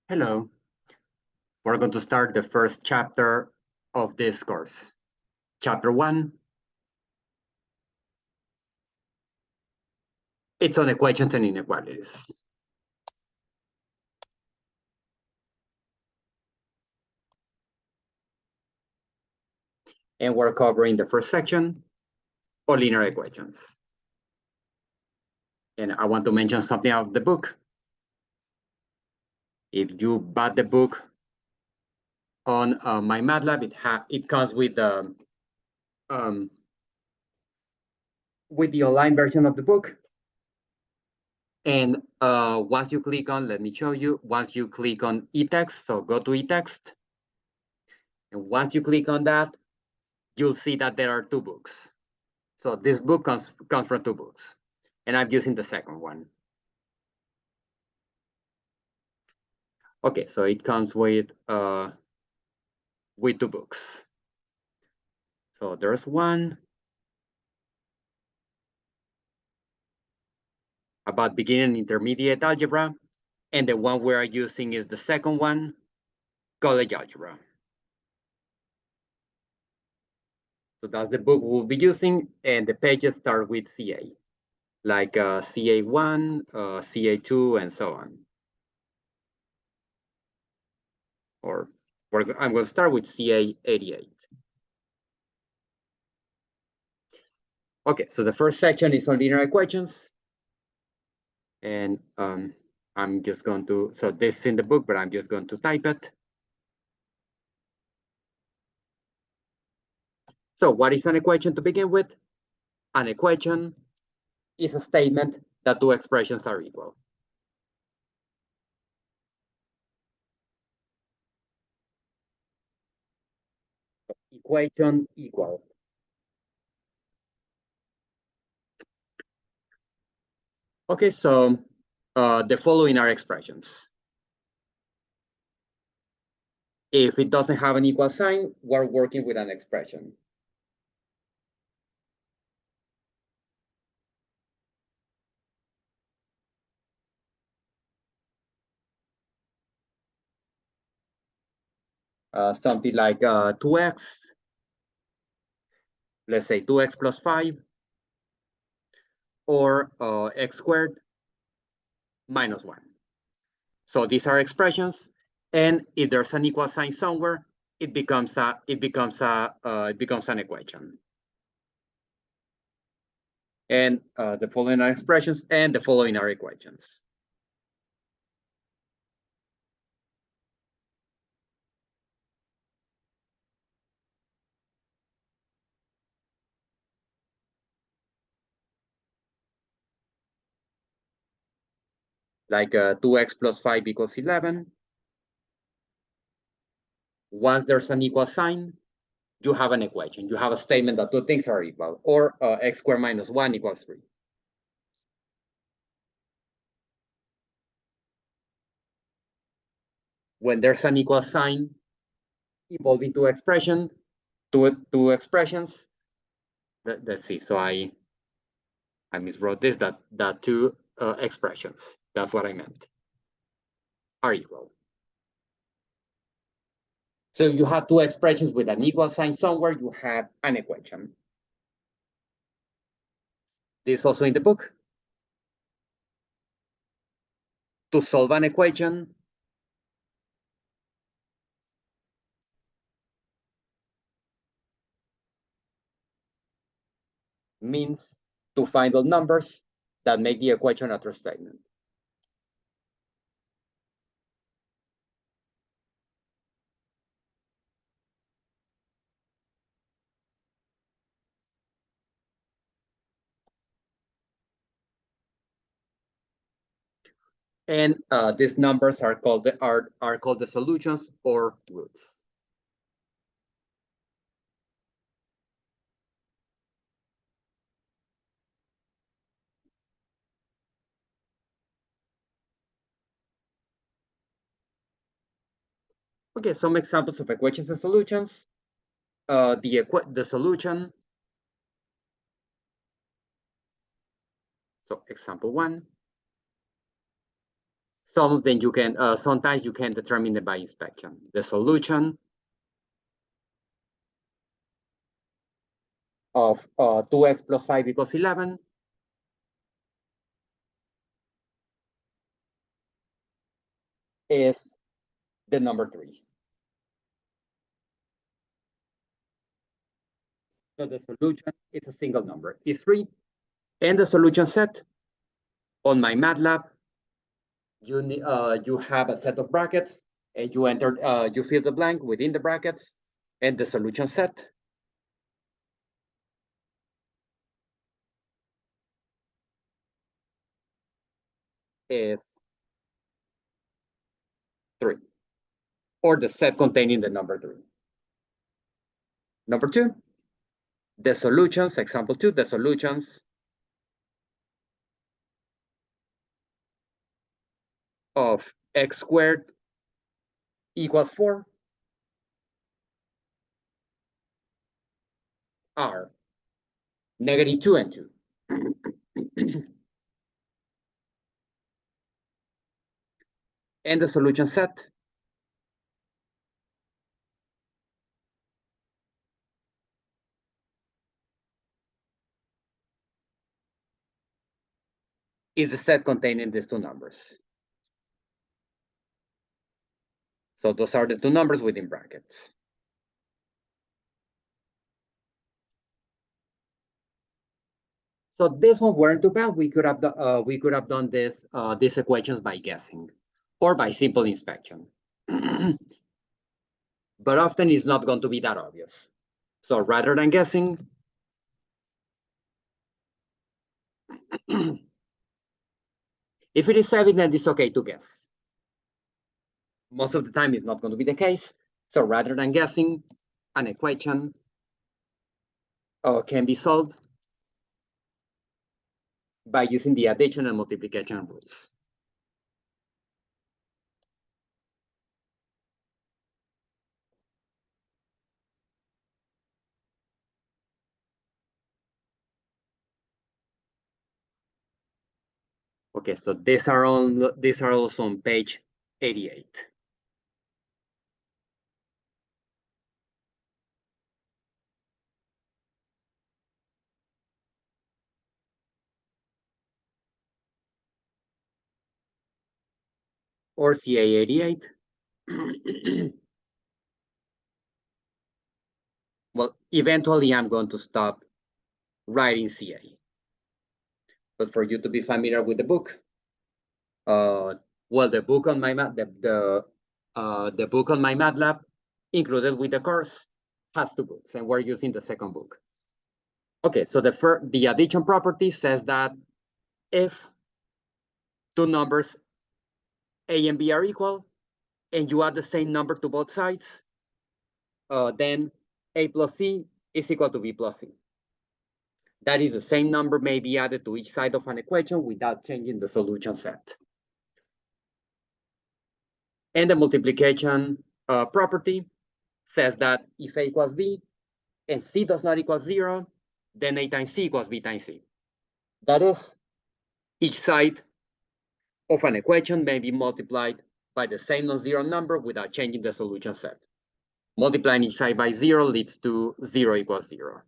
Hello. We're going to start the first chapter of this course. Chapter 1. It's on equations and inequalities. And we're covering the first section on linear equations. And I want to mention something of the book. If you bought the book on my MATLAB, it comes with the online version of the book. And once you click on, let me show you, once you click on eText, so go to eText. And once you click on that, you'll see that there are two books. So this book comes from two books, and I'm using the second one. Okay, so it comes with two books. So there's one about beginning and intermediate algebra, and the one we are using is the second one, college algebra. So that's the book we'll be using, and the pages start with CA, like CA1, CA2, and so on. Or I'm going to start with CA88. Okay, so the first section is on linear equations. And I'm just going to, so this is in the book, but I'm just going to type it. So what is an equation to begin with? An equation is a statement that two expressions are equal. Equation equal. Okay, so the following are expressions. If it doesn't have an equal sign, we're working with an expression. Something like 2x, let's say 2x plus 5, or x squared minus 1. So these are expressions, and if there's an equal sign somewhere, it becomes an equation. And the following are expressions, and the following are equations. Like 2x plus 5 equals 11. Once there's an equal sign, you have an equation. You have a statement that two things are equal, or x squared minus 1 equals 3. When there's an equal sign involving two expressions, let's see. So I miswrote this, that two expressions, that's what I meant, are equal. So you have two expressions with an equal sign somewhere, you have an equation. This is also in the book. To solve an equation, means to find the numbers that make the equation a true statement. And these numbers are called the solutions or roots. Okay, some examples of equations and solutions. The solution. So example 1. Some of them you can, sometimes you can determine it by inspection. The solution of 2x plus 5 equals 11 is the number 3. So the solution is a single number, is 3. And the solution set on my MATLAB, you have a set of brackets, and you enter, you fill the blank within the brackets, and the solution set is 3, or the set containing the number 3. Number 2, the solutions, example 2, the solutions of x squared equals 4 are -2 and 2. And the solution set is the set containing these two numbers. So those are the two numbers within brackets. So this one weren't too bad. We could have done this these equations by guessing or by simple inspection. But often it's not going to be that obvious. So rather than guessing, if it is evident, it's okay to guess. Most of the time, it's not going to be the case. So rather than guessing, an equation can be solved by using the addition and multiplication rules. Okay, so these are also on page 88. Or CA 88. Well, eventually I'm going to stop writing CA. But for you to be familiar with the book, well, the book on my the book on my MATLAB included with the course has 2 books, and we're using the second book. Okay, so the addition property says that if two numbers A and B are equal, and you add the same number to both sides, then A plus C is equal to B plus C. That is, the same number may be added to each side of an equation without changing the solution set. And the multiplication property says that if A equals B and C does not equal 0, then A times C equals B times C. That is, each side of an equation may be multiplied by the same non-zero number without changing the solution set. Multiplying each side by 0 leads to 0 equals 0.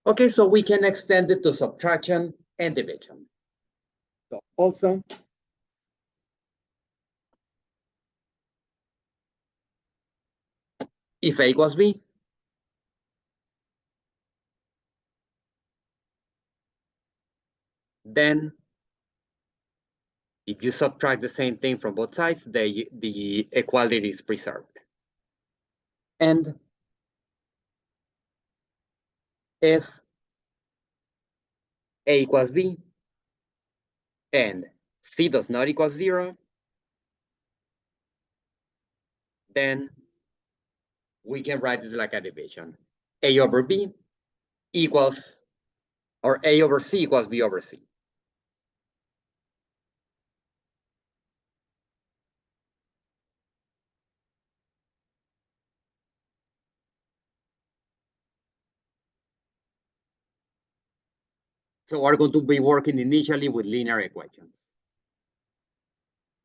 Okay, so we can extend it to subtraction and division. So also, if A equals B, then if you subtract the same thing from both sides, the equality is preserved. And if A equals B and C does not equal 0, then we can write this like a division. A over B equals, or A over C equals B over C. So we're going to be working initially with linear equations.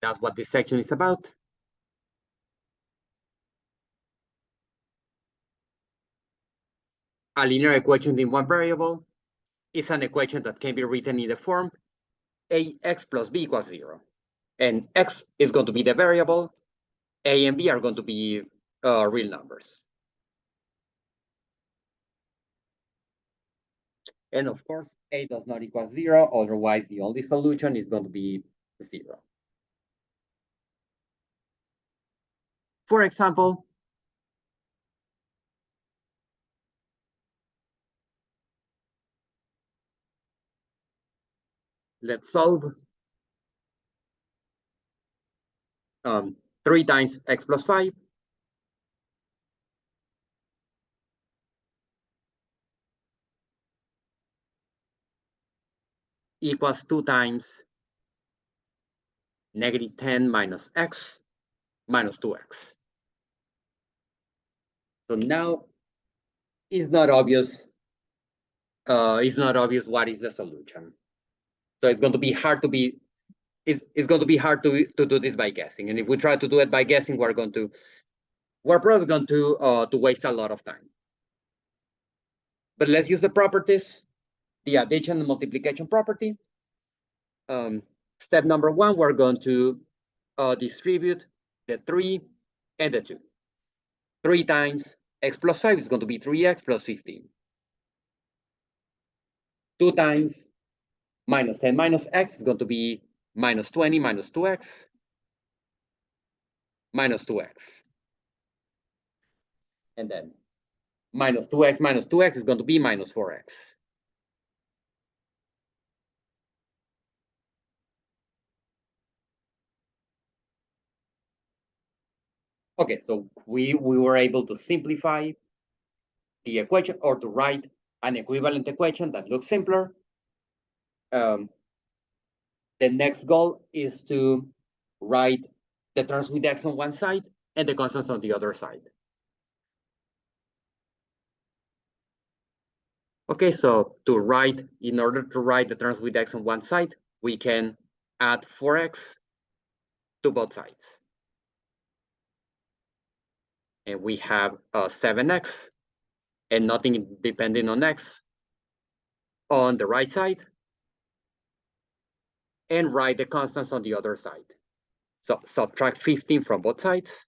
That's what this section is about. A linear equation in one variable is an equation that can be written in the form ax plus b equals 0. And x is going to be the variable. A and b are going to be real numbers. And of course, a does not equal 0. Otherwise, the only solution is going to be 0. For example, let's solve 3 times x plus 5 equals 2 times negative 10 minus x minus 2x. So now it's not obvious. It's not obvious what is the solution. So it's going to be hard to be. It's going to be hard to do this by guessing. And if we try to do it by guessing, we're probably going to waste a lot of time. But let's use the properties, the addition and multiplication property. Step number 1, we're going to distribute the 3 and the 2. 3 times x plus 5 is going to be 3x plus 15. 2 times minus 10 minus x is going to be minus 20 minus 2x minus 2x. And then minus 2x is going to be minus 4x. Okay, so we were able to simplify the equation or to write an equivalent equation that looks simpler. The next goal is to write the terms with x on one side and the constants on the other side. Okay, so in order to write the terms with x on one side, we can add 4x to both sides. And we have 7x and nothing depending on x on the right side, and write the constants on the other side. So subtract 15 from both sides.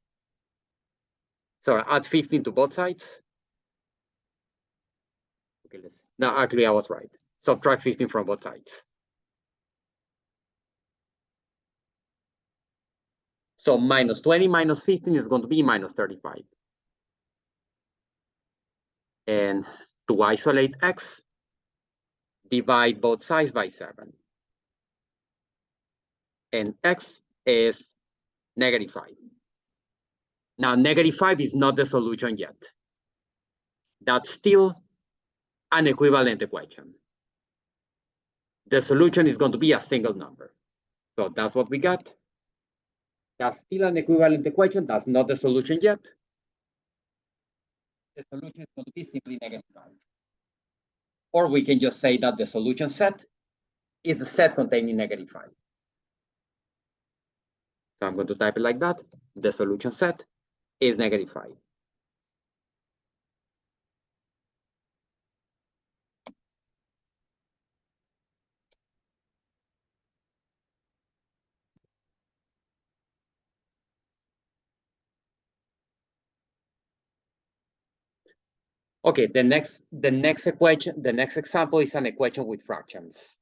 So add 15 to both sides. Okay, no, actually I was right. Subtract 15 from both sides. So minus 20 minus 15 is going to be minus 35. And to isolate x, divide both sides by 7. And x is negative 5. Now, negative 5 is not the solution yet. That's still an equivalent equation. The solution is going to be a single number. So that's what we got. That's still an equivalent equation. That's not the solution yet. The solution is going to be simply negative 5. Or we can just say that the solution set is a set containing negative 5. So I'm going to type it like that. The solution set is negative 5. Okay, the next example is an equation with fractions.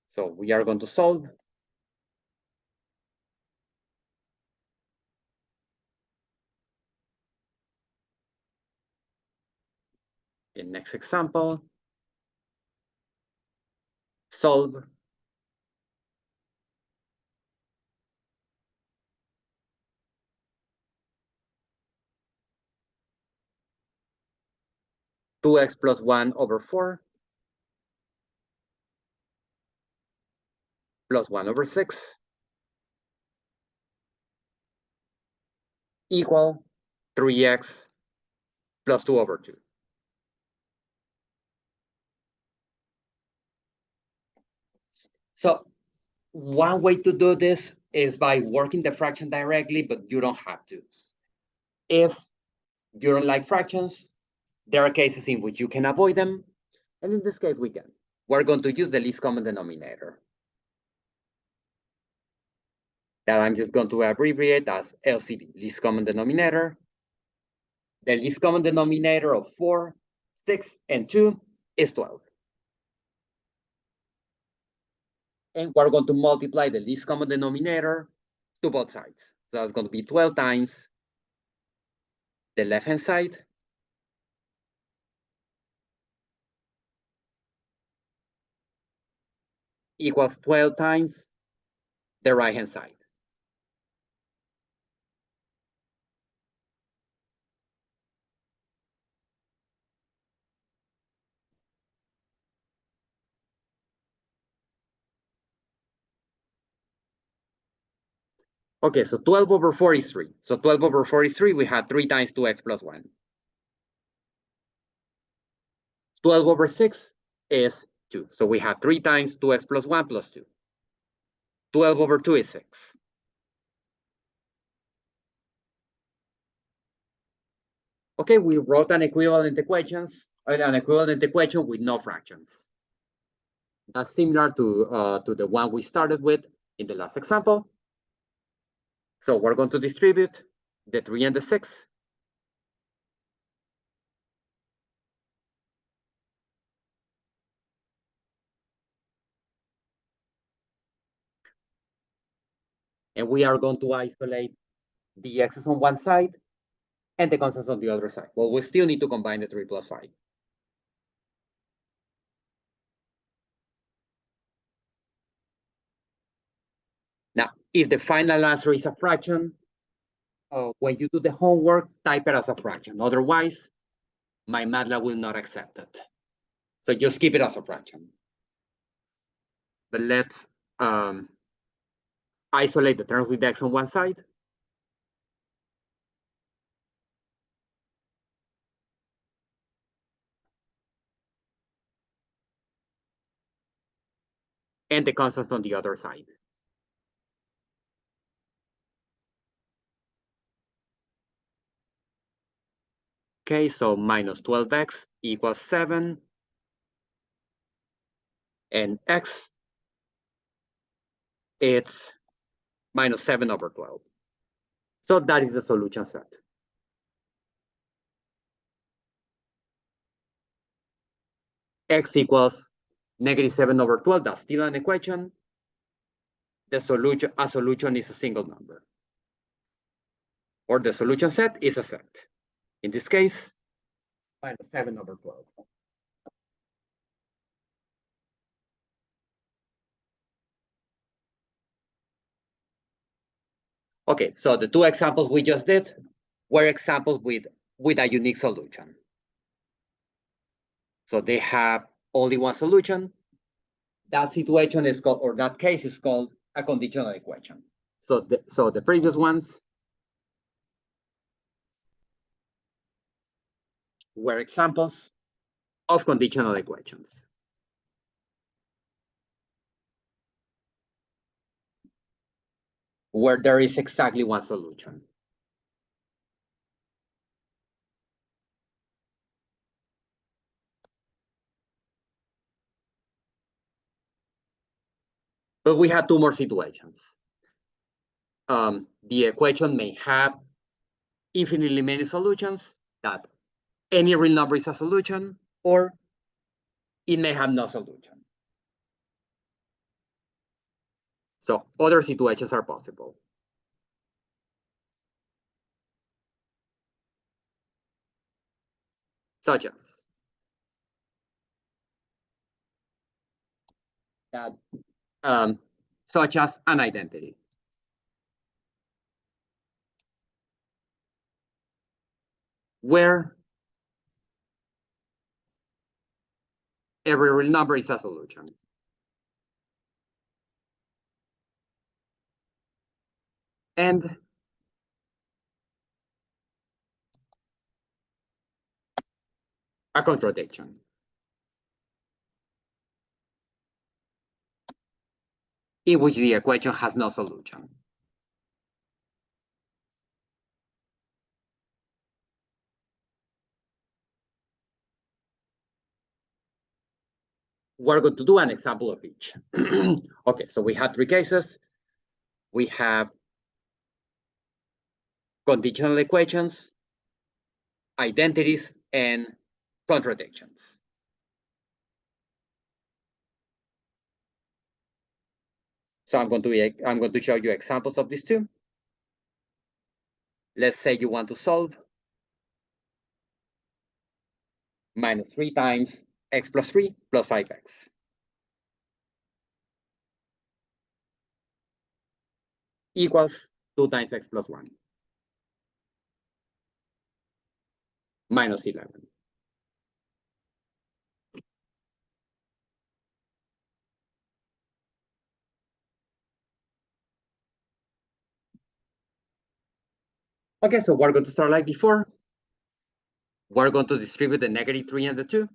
So we are going to solve. The next example. Solve. Two x plus 1 over 4 plus 1 over 6 equal 3x plus 2 over 2. So one way to do this is by working the fraction directly, but you don't have to. If you don't like fractions, there are cases in which you can avoid them. And in this case, we can. We're going to use the least common denominator that I'm just going to abbreviate as LCD, least common denominator. The least common denominator of 4, 6, and 2 is 12. And we're going to multiply the least common denominator to both sides. So it's going to be 12 times the left-hand side equals 12 times the right-hand side. Okay, so 12 over 4 is 3. So 12 over 4 is 3. We have 3 times 2x plus 1. 12 over 6 is 2. So we have 3 times 2x plus 1 plus 2. 12 over 2 is 6. Okay, we wrote an equivalent equation with no fractions. That's similar to the one we started with in the last example. So we're going to distribute the 3 and the 6. And we are going to isolate the x's on one side and the constants on the other side. Well, we still need to combine the 3 plus 5. Now, if the final answer is a fraction, when you do the homework, type it as a fraction. Otherwise, my MATLAB will not accept it. So just keep it as a fraction. But let's isolate the terms with x on one side. And the constants on the other side. Okay, so minus 12x equals 7. And x, it's minus 7 over 12. So that is the solution set. X equals negative 7 over 12. That's still an equation. A solution is a single number. Or the solution set is a set. In this case, minus 7 over 12. Okay, so the two examples we just did were examples with a unique solution. So they have only one solution. That situation is called, or that case is called a conditional equation. So the previous ones were examples of conditional equations. Where there is exactly one solution. But we have two more situations. The equation may have infinitely many solutions, that any real number is a solution, or it may have no solution. So other situations are possible. Such as that, such as an identity. Where every real number is a solution. And a contradiction. In which the equation has no solution. We're going to do an example of each. Okay, so we have three cases. We have conditional equations, identities, and contradictions. So I'm going to show you examples of these two. Let's say you want to solve minus 3 times x plus 3 plus 5x. Equals 2 times x plus 1. Minus 11. Okay, so we're going to start like before. We're going to distribute the negative 3 and the 2.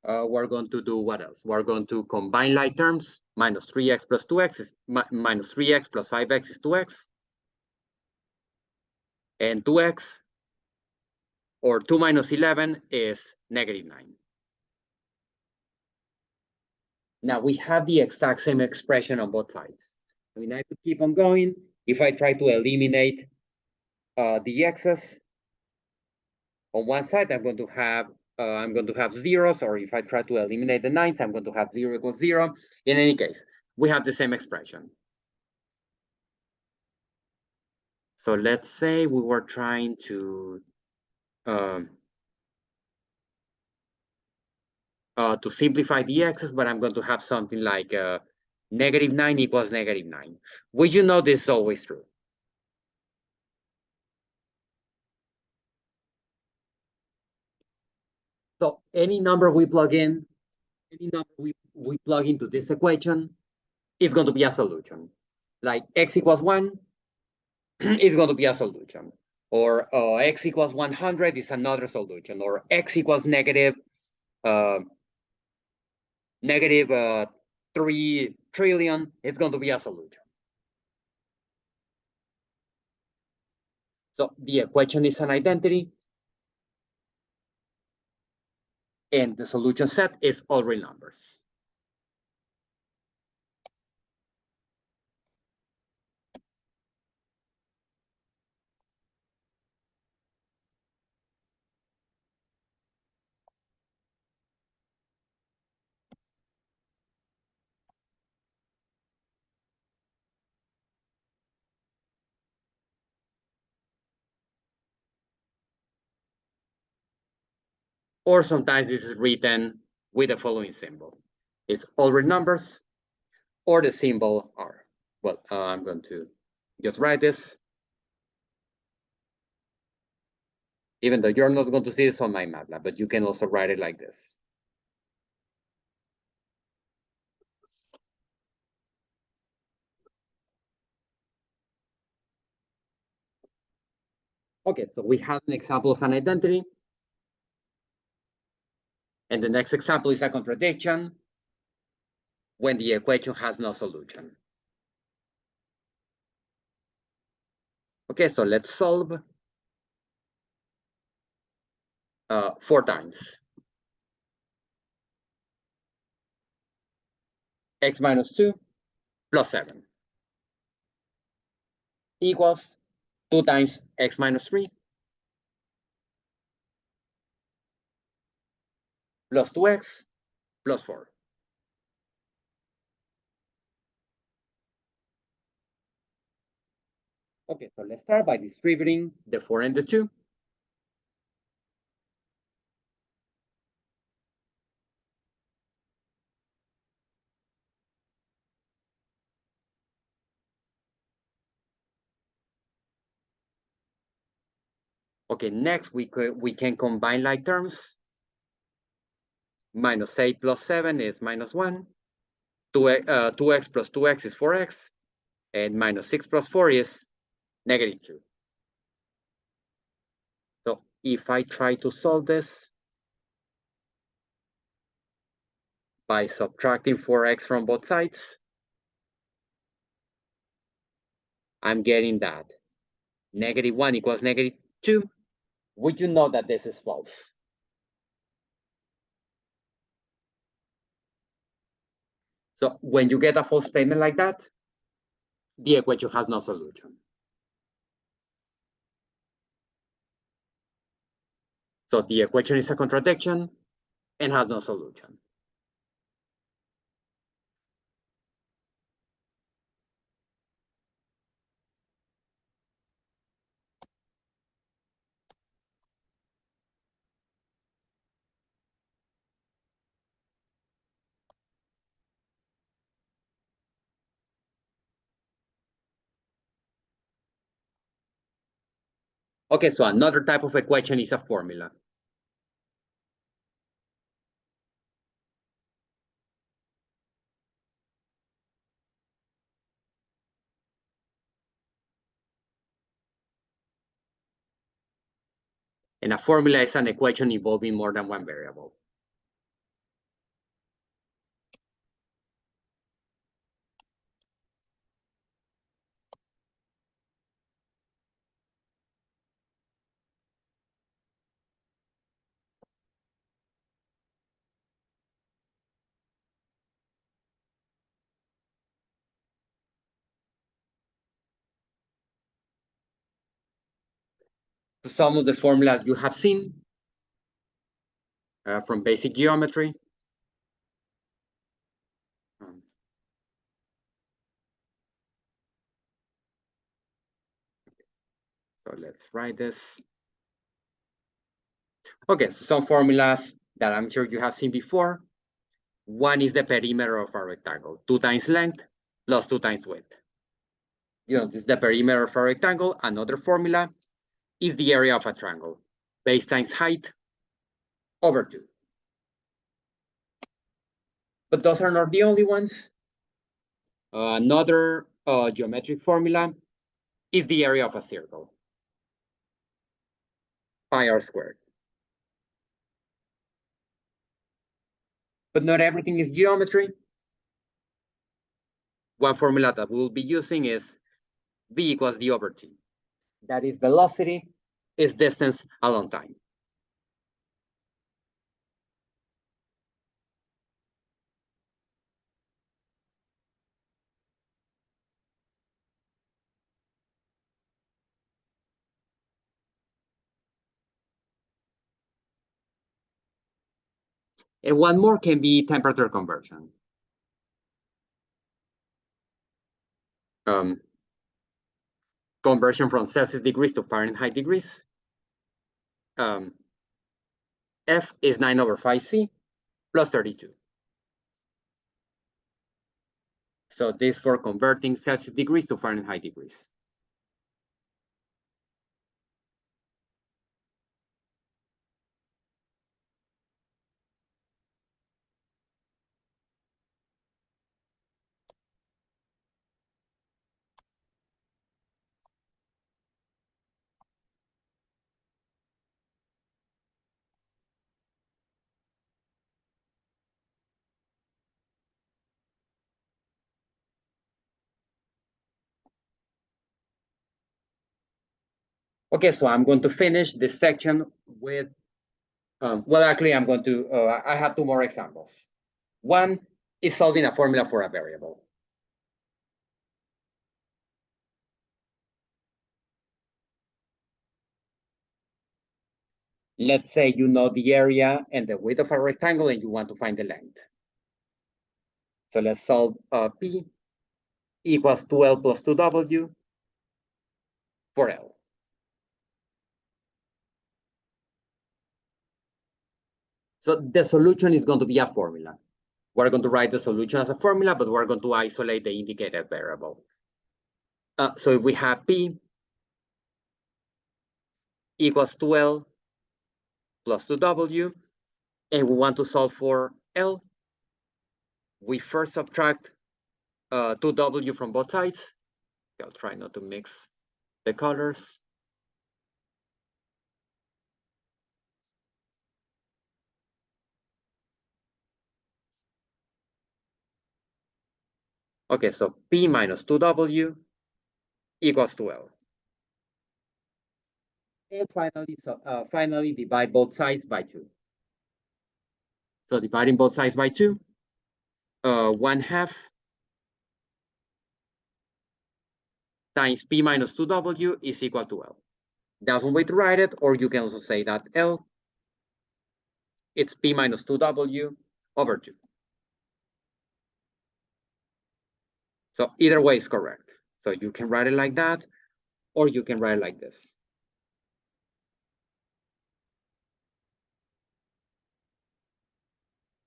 We're going to do what else? We're going to combine like terms. Minus 3x plus 2x is minus 3x plus 5x is 2x. And 2x, or 2 minus 11 is negative 9. Now we have the exact same expression on both sides. I mean, I could keep on going. If I try to eliminate the x's on one side, I'm going to have zeros, or if I try to eliminate the 9s, I'm going to have 0 equals 0. In any case, we have the same expression. So let's say we were trying to simplify the x's, but I'm going to have something like negative 9 equals negative 9. Would you know this is always true? So any number we plug in, any number we plug into this equation is going to be a solution. Like x equals 1 is going to be a solution. Or x equals 100 is another solution. Or x equals negative 3 trillion, it's going to be a solution. So the equation is an identity. And the solution set is all real numbers. Or sometimes this is written with the following symbol. It's all real numbers, or the symbol R. Well, I'm going to just write this. Even though you're not going to see this on my MATLAB, but you can also write it like this. Okay, so we have an example of an identity. And the next example is a contradiction when the equation has no solution. Okay, so let's solve 4 times. X minus 2 plus 7 equals 2 times x minus 3 plus 2x plus 4. Okay, so let's start by distributing the 4 and the 2. Okay, next we can combine like terms. Minus 8 plus 7 is minus 1. 2x plus 2x is 4x. And minus 6 plus 4 is negative 2. So if I try to solve this by subtracting 4x from both sides, I'm getting that negative 1 equals negative 2. Would you know that this is false? So when you get a false statement like that, the equation has no solution. So the equation is a contradiction and has no solution. Okay, so another type of equation is a formula. And a formula is an equation involving more than one variable. Some of the formulas you have seen from basic geometry. So let's write this. Okay, so some formulas that I'm sure you have seen before. One is the perimeter of a rectangle, 2 times length plus 2 times width. This is the perimeter of a rectangle. Another formula is the area of a triangle, base times height over 2. But those are not the only ones. Another geometric formula is the area of a circle, pi r squared. But not everything is geometry. One formula that we'll be using is v equals d over t. That is velocity is distance along time. And one more can be temperature conversion. Conversion from Celsius degrees to Fahrenheit degrees. F is 9 over 5c plus 32. So this for converting Celsius degrees to Fahrenheit degrees. Okay, so I'm going to finish this section with, well, actually, I'm going to, I have 2 more examples. One is solving a formula for a variable. Let's say you know the area and the width of a rectangle and you want to find the length. So let's solve P equals 2L plus 2W for L. So the solution is going to be a formula. We're going to write the solution as a formula, but we're going to isolate the indicated variable. So if we have P equals 2L plus 2W, and we want to solve for L, we first subtract 2W from both sides. I'll try not to mix the colors. Okay, so P minus 2W equals to L. And finally divide both sides by 2. So dividing both sides by 2, 1/2 times P minus 2W is equal to L. That's one way to write it, or you can also say that L, it's P minus 2W over 2. So either way is correct. So you can write it like that, or you can write it like this.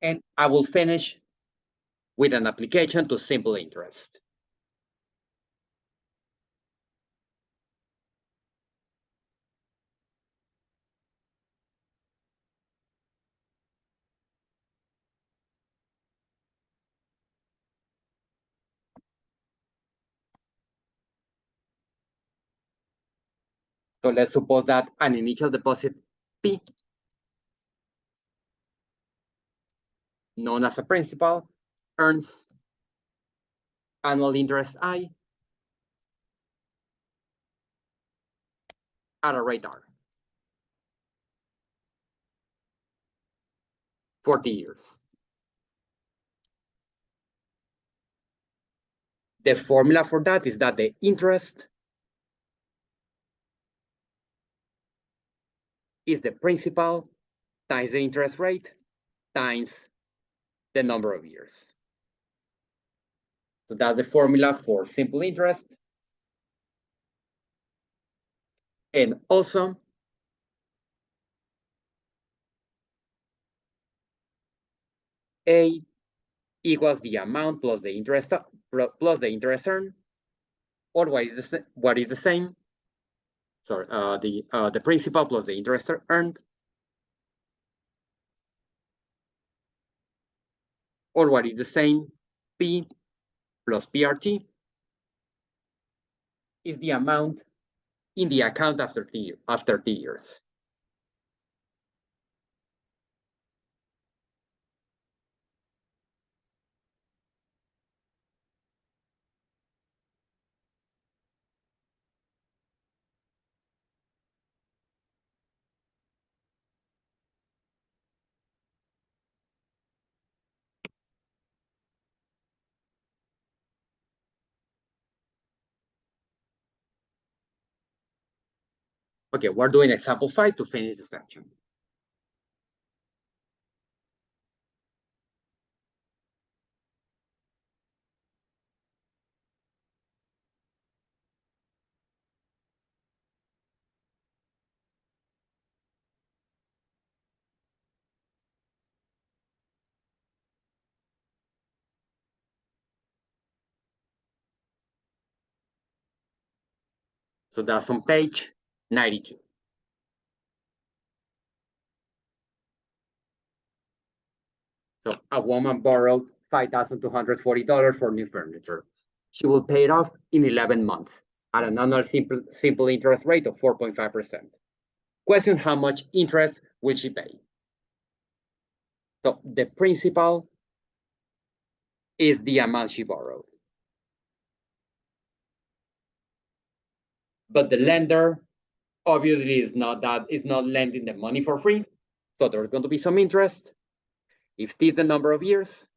And I will finish with an application to simple interest. So let's suppose that an initial deposit P, known as a principal, earns annual interest I at a rate R, 40 years. The formula for that is that the interest is the principal times the interest rate times the number of years. So that's the formula for simple interest. And also, A equals the amount plus the interest earned, or what is the same? Sorry, the principal plus the interest earned, or what is the same? P plus PRT is the amount in the account after T years. Okay, we're doing example 5 to finish the section. So that's on page 92. So a woman borrowed $5,240 for new furniture. She will pay it off in 11 months at an annual simple interest rate of 4.5%. Question: how much interest will she pay? So the principal is the amount she borrowed. But the lender obviously is not lending the money for free. So there's going to be some interest. If T is the number of years,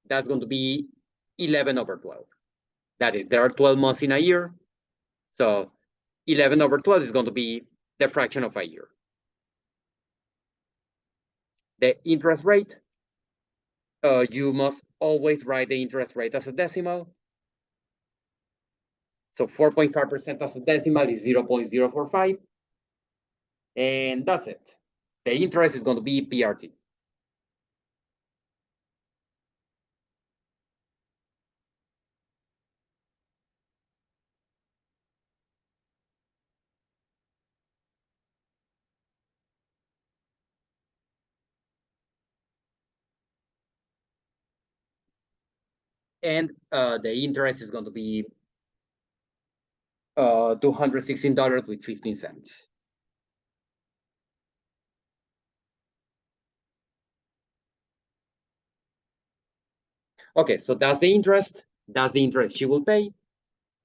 that's going to be 11 over 12. That is, there are 12 months in a year. So 11 over 12 is going to be the fraction of a year. The interest rate, you must always write the interest rate as a decimal. So 4.5% as a decimal is 0.045. And that's it. The interest is going to be PRT. And the interest is going to be $216.15. Okay, so that's the interest. That's the interest she will pay.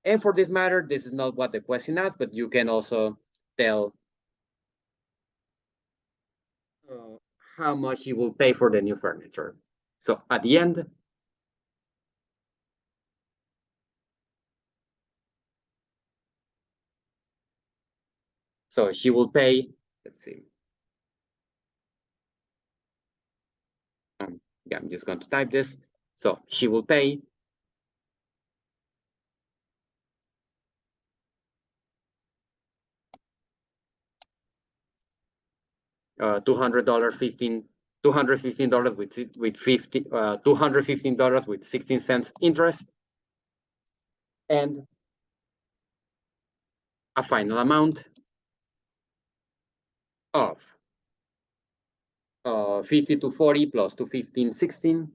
And for this matter, this is not what the question asks, but you can also tell how much you will pay for the new furniture. So at the end, so she will pay, let's see. Yeah, I'm just going to type this. So she will pay $215 with 16 cents interest, and a final amount of 5240 plus 215.16.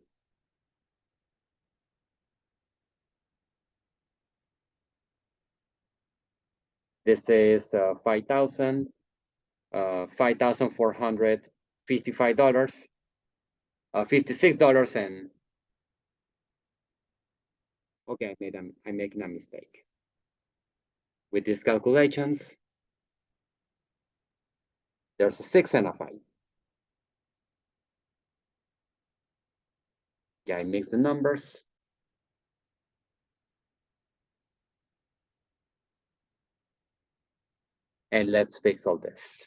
This is $5,455, $56, and okay, I'm making a mistake with these calculations. There's a 6 and a 5. Yeah, I mix the numbers. And let's fix all this.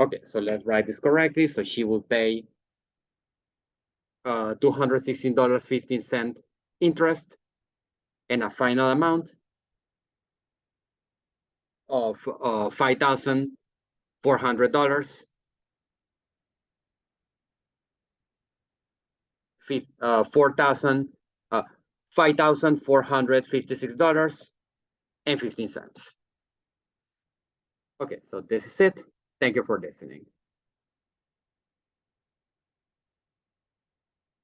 Okay, so let's write this correctly. So she will pay $216.15 interest and a final amount of $5,400, $5,456.15. Okay, so this is it. Thank you for listening.